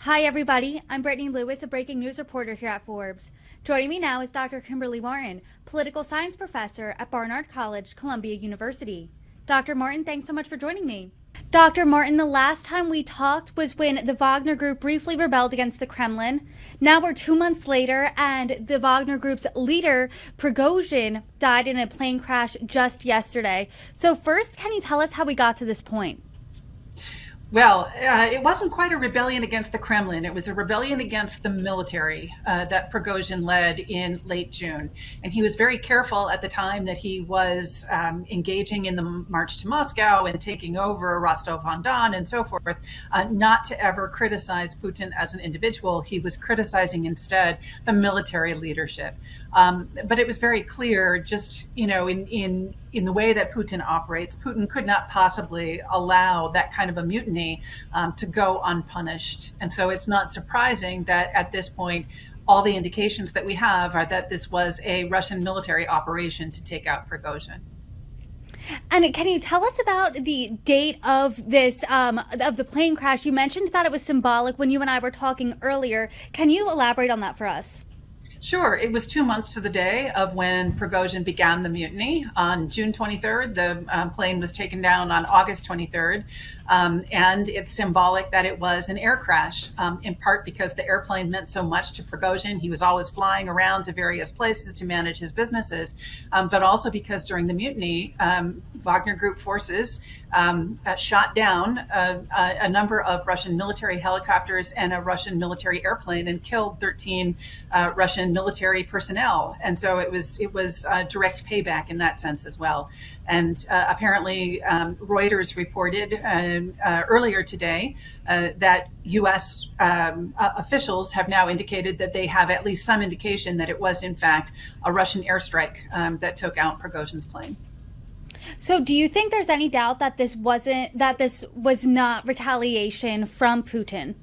Hi, everybody. I'm Brittany Lewis, a breaking news reporter here at Forbes. Joining me now is Dr. Kimberly Marten, political science professor at Barnard College, Columbia University. Dr. Marten, thanks so much for joining me. Dr. Marten, the last time we talked was when the Wagner Group briefly rebelled against the Kremlin. Now we're 2 months later, and the Wagner Group's leader, Prigozhin, died in a plane crash just yesterday. So first, can you tell us how we got to this point? Well, it wasn't quite a rebellion against the Kremlin. It was a rebellion against the military that Prigozhin led in late June. And he was very careful at the time that he was engaging in the march to Moscow and taking over Rostov-on-Don and so forth, not to ever criticize Putin as an individual. He was criticizing instead the military leadership. But it was very clear, just in the way that Putin operates, Putin could not possibly allow that kind of a mutiny to go unpunished. And so it's not surprising that at this point, all the indications that we have are that this was a Russian military operation to take out Prigozhin. And can you tell us about the date of this, of the plane crash? You mentioned that it was symbolic when you and I were talking earlier. Can you elaborate on that for us? Sure. It was 2 months to the day of when Prigozhin began the mutiny. On June 23rd, the plane was taken down on August 23rd. And it's symbolic that it was an air crash, in part because the airplane meant so much to Prigozhin. He was always flying around to various places to manage his businesses, but also because during the mutiny, Wagner Group forces shot down a number of Russian military helicopters and a Russian military airplane and killed 13 Russian military personnel. And so it was direct payback in that sense as well. And apparently Reuters reported earlier today that U.S. Officials have now indicated that they have at least some indication that it was in fact a Russian airstrike that took out Prigozhin's plane. So do you think there's any doubt that this was not retaliation from Putin?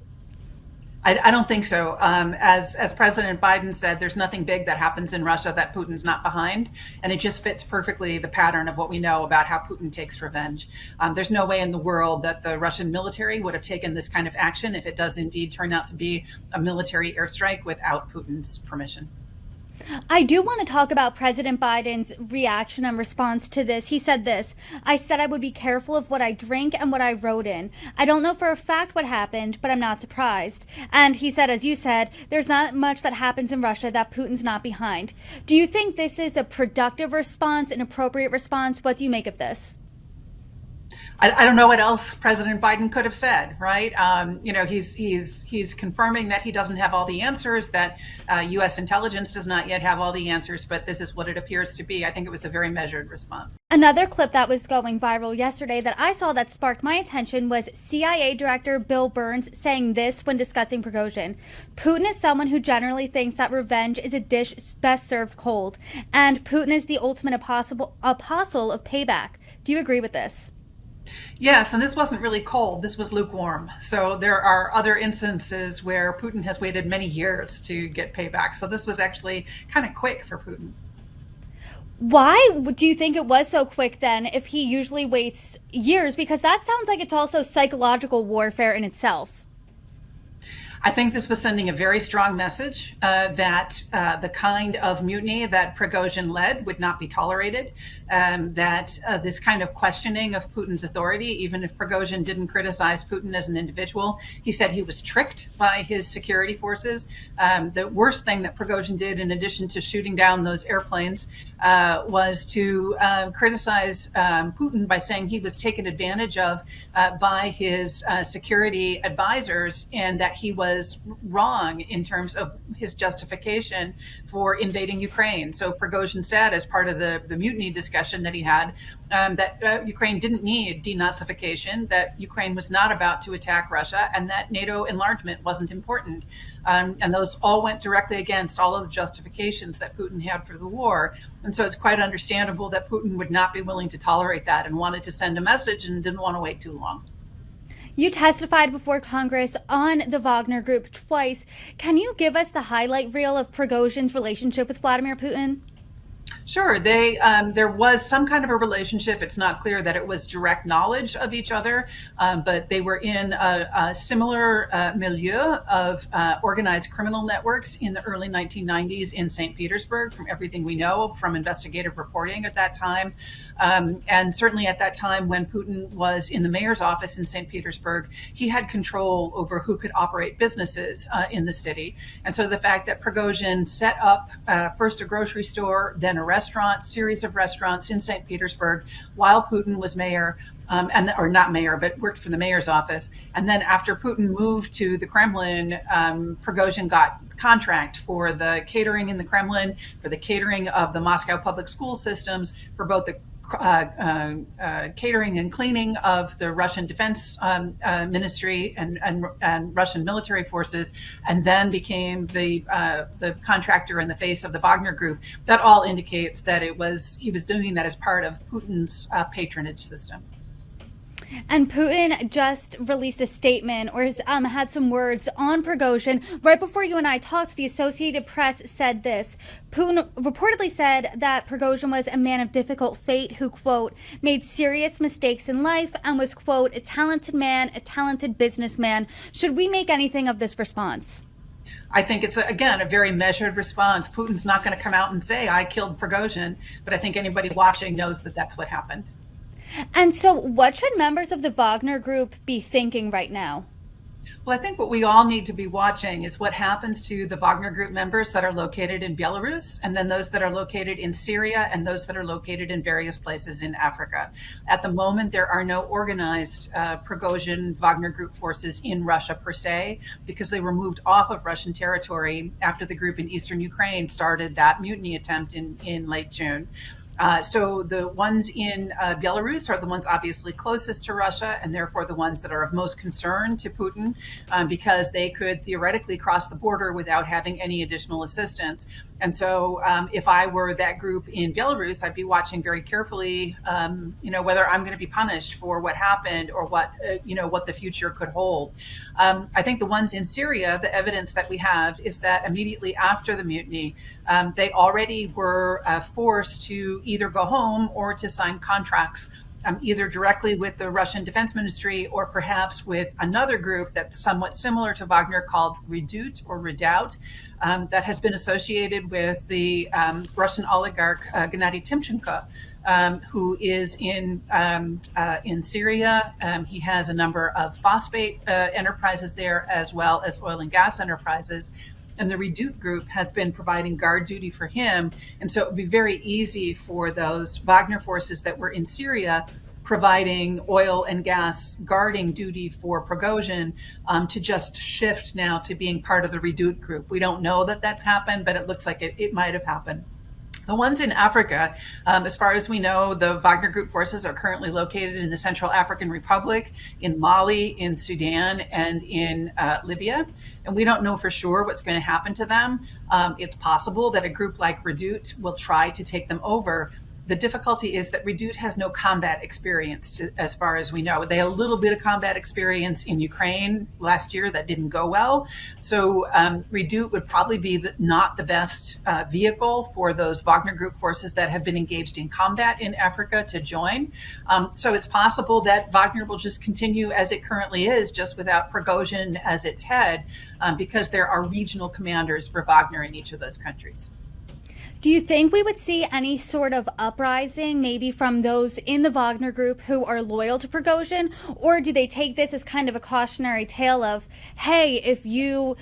I don't think so. As President Biden said, there's nothing big that happens in Russia that Putin's not behind, and it just fits perfectly the pattern of what we know about how Putin takes revenge. There's no way in the world that the Russian military would have taken this kind of action if it does indeed turn out to be a military airstrike without Putin's permission. I do want to talk about President Biden's reaction and response to this. He said this: "I said I would be careful of what I drink and what I wrote in. I don't know for a fact what happened, but I'm not surprised." And he said, as you said, there's not much that happens in Russia that Putin's not behind. Do you think this is a productive response, an appropriate response? What do you make of this? I don't know what else President Biden could have said, right? He's confirming that he doesn't have all the answers, that U.S. intelligence does not yet have all the answers, but this is what it appears to be. I think it was a very measured response. Another clip that was going viral yesterday that I saw that sparked my attention was CIA Director Bill Burns saying this when discussing Prigozhin: "Putin is someone who generally thinks that revenge is a dish best served cold, and Putin is the ultimate apostle of payback." Do you agree with this? Yes, and this wasn't really cold. This was lukewarm. So there are other instances where Putin has waited many years to get payback. So this was actually kind of quick for Putin. Why do you think it was so quick then if he usually waits years? Because that sounds like it's also psychological warfare in itself. I think this was sending a very strong message that the kind of mutiny that Prigozhin led would not be tolerated, that this kind of questioning of Putin's authority, even if Prigozhin didn't criticize Putin as an individual, he said he was tricked by his security forces. The worst thing that Prigozhin did, in addition to shooting down those airplanes, was to criticize Putin by saying he was taken advantage of by his security advisors, and that he was wrong in terms of his justification for invading Ukraine. So Prigozhin said, as part of the mutiny discussion that he had, that Ukraine didn't need denazification, that Ukraine was not about to attack Russia, and that NATO enlargement wasn't important. And those all went directly against all of the justifications that Putin had for the war. And so it's quite understandable that Putin would not be willing to tolerate that and wanted to send a message and didn't want to wait too long. You testified before Congress on the Wagner Group twice. Can you give us the highlight reel of Prigozhin's relationship with Vladimir Putin? Sure, there was some kind of a relationship. It's not clear that it was direct knowledge of each other, but they were in a similar milieu of organized criminal networks in the early 1990s in St. Petersburg, from everything we know from investigative reporting at that time. And certainly at that time when Putin was in the mayor's office in St. Petersburg, he had control over who could operate businesses in the city. And so the fact that Prigozhin set up first a grocery store, then a series of restaurants in St. Petersburg while Putin was mayor, or not mayor, but worked for the mayor's office. And then after Putin moved to the Kremlin, Prigozhin got the contract for the catering in the Kremlin, for the catering of the Moscow public school systems, for both the catering and cleaning of the Russian Defense Ministry and Russian military forces, and then became the contractor in the face of the Wagner Group. That all indicates that he was doing that as part of Putin's patronage system. And Putin just released a statement, or has had some words on Prigozhin. Right before you and I talked, the Associated Press said this. Putin reportedly said that Prigozhin was a man of difficult fate who, quote, made serious mistakes in life and was, quote, a talented man, a talented businessman. Should we make anything of this response? I think it's, again, a very measured response. Putin's not going to come out and say, I killed Prigozhin, but I think anybody watching knows that that's what happened. And so what should members of the Wagner Group be thinking right now? Well, I think what we all need to be watching is what happens to the Wagner Group members that are located in Belarus, and then those that are located in Syria, and those that are located in various places in Africa. At the moment, there are no organized Prigozhin Wagner Group forces in Russia per se, because they were moved off of Russian territory after the group in eastern Ukraine started that mutiny attempt in late June. So the ones in Belarus are the ones obviously closest to Russia, and therefore the ones that are of most concern to Putin, because they could theoretically cross the border without having any additional assistance. And so if I were that group in Belarus, I'd be watching very carefully, whether I'm going to be punished for what happened or what the future could hold. I think the ones in Syria, the evidence that we have is that immediately after the mutiny, they already were forced to either go home or to sign contracts, either directly with the Russian Defense Ministry or perhaps with another group that's somewhat similar to Wagner called Redoubt, that has been associated with the Russian oligarch Gennady Timchenko, who is in Syria. He has a number of phosphate enterprises there, as well as oil and gas enterprises. And the Redoubt group has been providing guard duty for him. And so it would be very easy for those Wagner forces that were in Syria providing oil and gas guarding duty for Prigozhin to just shift now to being part of the Redoubt group. We don't know that that's happened, but it looks like it might have happened. The ones in Africa, as far as we know, the Wagner Group forces are currently located in the Central African Republic, in Mali, in Sudan, and in Libya. And we don't know for sure what's going to happen to them. It's possible that a group like Redoubt will try to take them over. The difficulty is that Redoubt has no combat experience, as far as we know. They had a little bit of combat experience in Ukraine last year that didn't go well. So Redoubt would probably be not the best vehicle for those Wagner Group forces that have been engaged in combat in Africa to join. So it's possible that Wagner will just continue as it currently is, just without Prigozhin as its head, because there are regional commanders for Wagner in each of those countries. Do you think we would see any sort of uprising, maybe from those in the Wagner Group who are loyal to Prigozhin? Or do they take this as kind of a cautionary tale of, hey, if you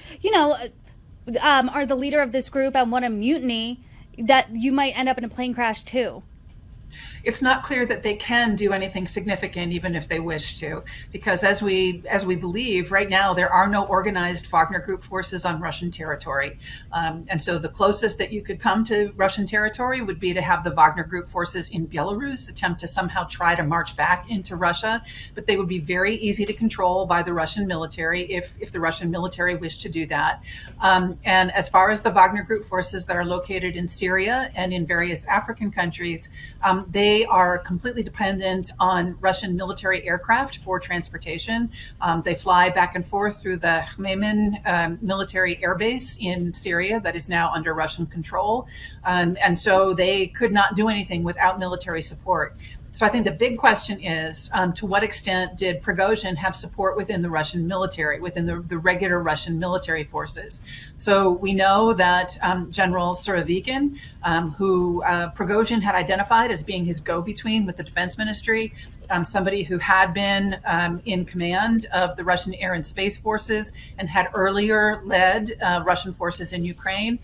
are the leader of this group and want a mutiny, that you might end up in a plane crash too? It's not clear that they can do anything significant, even if they wish to, because as we believe right now, there are no organized Wagner Group forces on Russian territory. And so the closest that you could come to Russian territory would be to have the Wagner Group forces in Belarus attempt to somehow try to march back into Russia. But they would be very easy to control by the Russian military if the Russian military wished to do that. And as far as the Wagner Group forces that are located in Syria and in various African countries, they They are completely dependent on Russian military aircraft for transportation. They fly back and forth through the Khmeimim military airbase in Syria that is now under Russian control. And so they could not do anything without military support. So I think the big question is, to what extent did Prigozhin have support within the Russian military, within the regular Russian military forces? So we know that General Surovikin, who Prigozhin had identified as being his go-between with the defense ministry, somebody who had been in command of the Russian air and space forces and had earlier led Russian forces in Ukraine.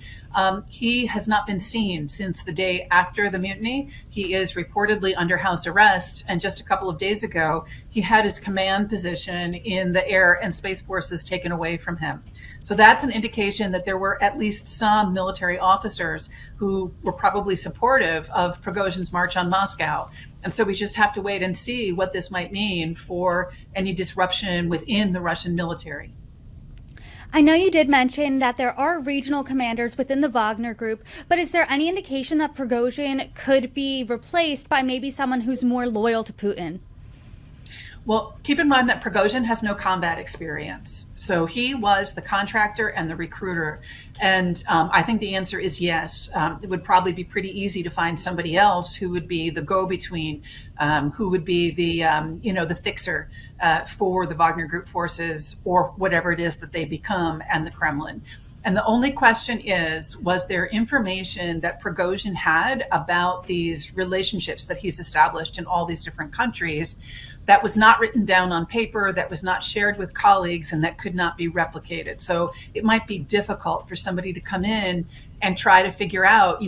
He has not been seen since the day after the mutiny. He is reportedly under house arrest. And just a couple of days ago, he had his command position in the air and space forces taken away from him. So that's an indication that there were at least some military officers who were probably supportive of Prigozhin's march on Moscow. And so we just have to wait and see what this might mean for any disruption within the Russian military. I know you did mention that there are regional commanders within the Wagner Group, but is there any indication that Prigozhin could be replaced by maybe someone who's more loyal to Putin? Well, keep in mind that Prigozhin has no combat experience. So he was the contractor and the recruiter. And I think the answer is yes. It would probably be pretty easy to find somebody else who would be the go-between, who would be the fixer for the Wagner Group forces or whatever it is that they become and the Kremlin. And the only question is, was there information that Prigozhin had about these relationships that he's established in all these different countries that was not written down on paper, that was not shared with colleagues, and that could not be replicated? So it might be difficult for somebody to come in and try to figure out,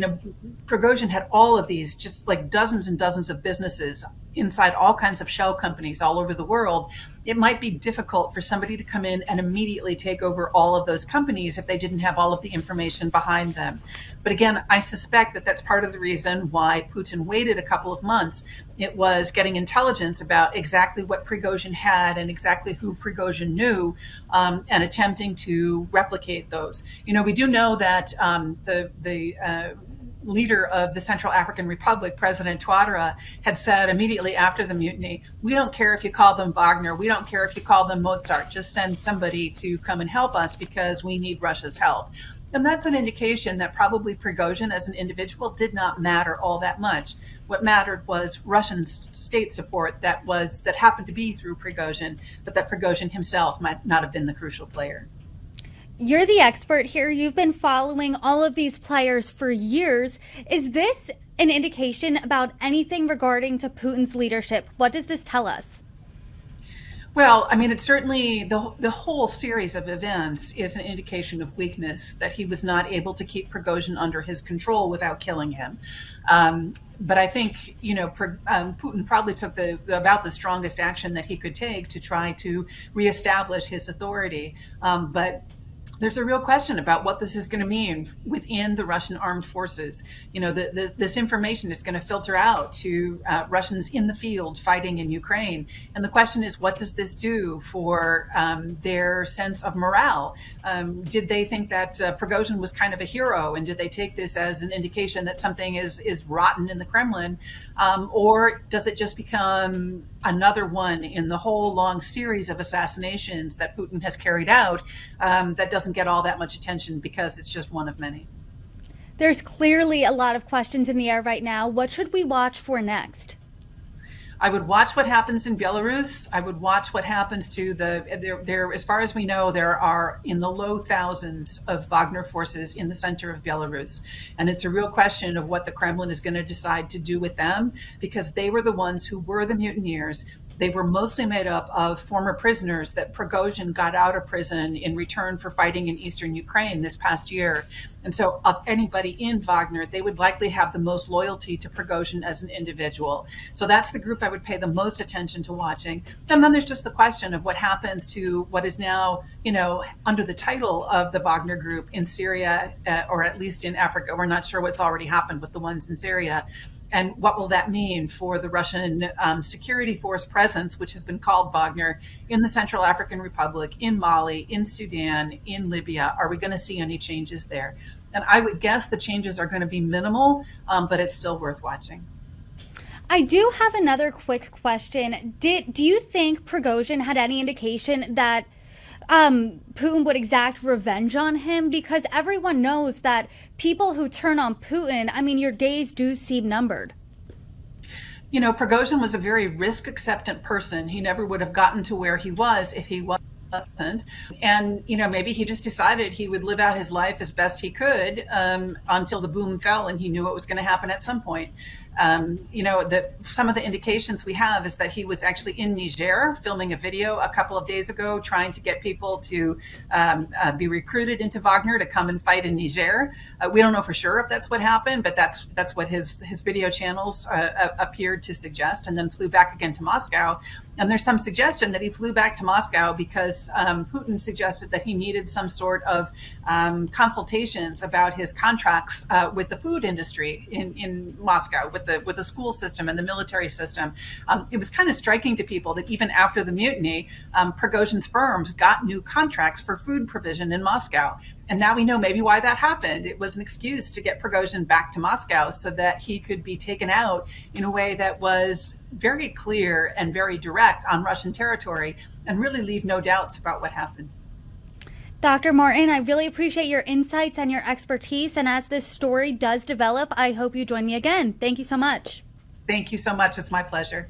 Prigozhin had all of these, just like dozens and dozens of businesses inside all kinds of shell companies all over the world. It might be difficult for somebody to come in and immediately take over all of those companies if they didn't have all of the information behind them. But again, I suspect that that's part of the reason why Putin waited a couple of months. It was getting intelligence about exactly what Prigozhin had and exactly who Prigozhin knew, and attempting to replicate those. We do know that the leader of the Central African Republic, President Touadéra, had said immediately after the mutiny, we don't care if you call them Wagner, we don't care if you call them Mozart, just send somebody to come and help us because we need Russia's help. And that's an indication that probably Prigozhin as an individual did not matter all that much. What mattered was Russian state support that happened to be through Prigozhin, but that Prigozhin himself might not have been the crucial player. You're the expert here. You've been following all of these players for years. Is this an indication about anything regarding to Putin's leadership? What does this tell us? Well, I mean, it's certainly the whole series of events is an indication of weakness, that he was not able to keep Prigozhin under his control without killing him. But I think, Putin probably took about the strongest action that he could take to try to reestablish his authority. But there's a real question about what this is going to mean within the Russian armed forces. This information is going to filter out to Russians in the field fighting in Ukraine. And the question is, what does this do for their sense of morale? Did they think that Prigozhin was kind of a hero? And did they take this as an indication that something is rotten in the Kremlin? Or does it just become another one in the whole long series of assassinations that Putin has carried out that doesn't get all that much attention because it's just one of many? There's clearly a lot of questions in the air right now. What should we watch for next? I would watch what happens in Belarus. I would watch what happens to there, as far as we know, there are in the low thousands of Wagner forces in the center of Belarus. And it's a real question of what the Kremlin is going to decide to do with them, because they were the ones who were the mutineers. They were mostly made up of former prisoners that Prigozhin got out of prison in return for fighting in eastern Ukraine this past year. And so of anybody in Wagner, they would likely have the most loyalty to Prigozhin as an individual. So that's the group I would pay the most attention to watching. And then there's just the question of what happens to what is now, under the title of the Wagner Group in Syria, or at least in Africa. We're not sure what's already happened with the ones in Syria. And what will that mean for the Russian security force presence, which has been called Wagner, in the Central African Republic, in Mali, in Sudan, in Libya? Are we going to see any changes there? And I would guess the changes are going to be minimal, but it's still worth watching. I do have another quick question. Do you think Prigozhin had any indication that Putin would exact revenge on him? Because everyone knows that people who turn on Putin, I mean, your days do seem numbered. You know, Prigozhin was a very risk acceptant person. He never would have gotten to where he was if he wasn't. And, you know, maybe he just decided he would live out his life as best he could until the boom fell and he knew it was going to happen at some point. You know, some of the indications we have is that he was actually in Niger filming a video a couple of days ago, trying to get people to be recruited into Wagner to come and fight in Niger. We don't know for sure if that's what happened, but that's what his video channels appeared to suggest, and then flew back again to Moscow. And there's some suggestion that he flew back to Moscow because Putin suggested that he needed some sort of consultations about his contracts with the food industry in Moscow, with the school system and the military system. It was kind of striking to people that even after the mutiny, Prigozhin's firms got new contracts for food provision in Moscow. And now we know maybe why that happened. It was an excuse to get Prigozhin back to Moscow so that he could be taken out in a way that was very clear and very direct on Russian territory and really leave no doubts about what happened. Dr. Marten, I really appreciate your insights and your expertise. And as this story does develop, I hope you join me again. Thank you so much. Thank you so much. It's my pleasure.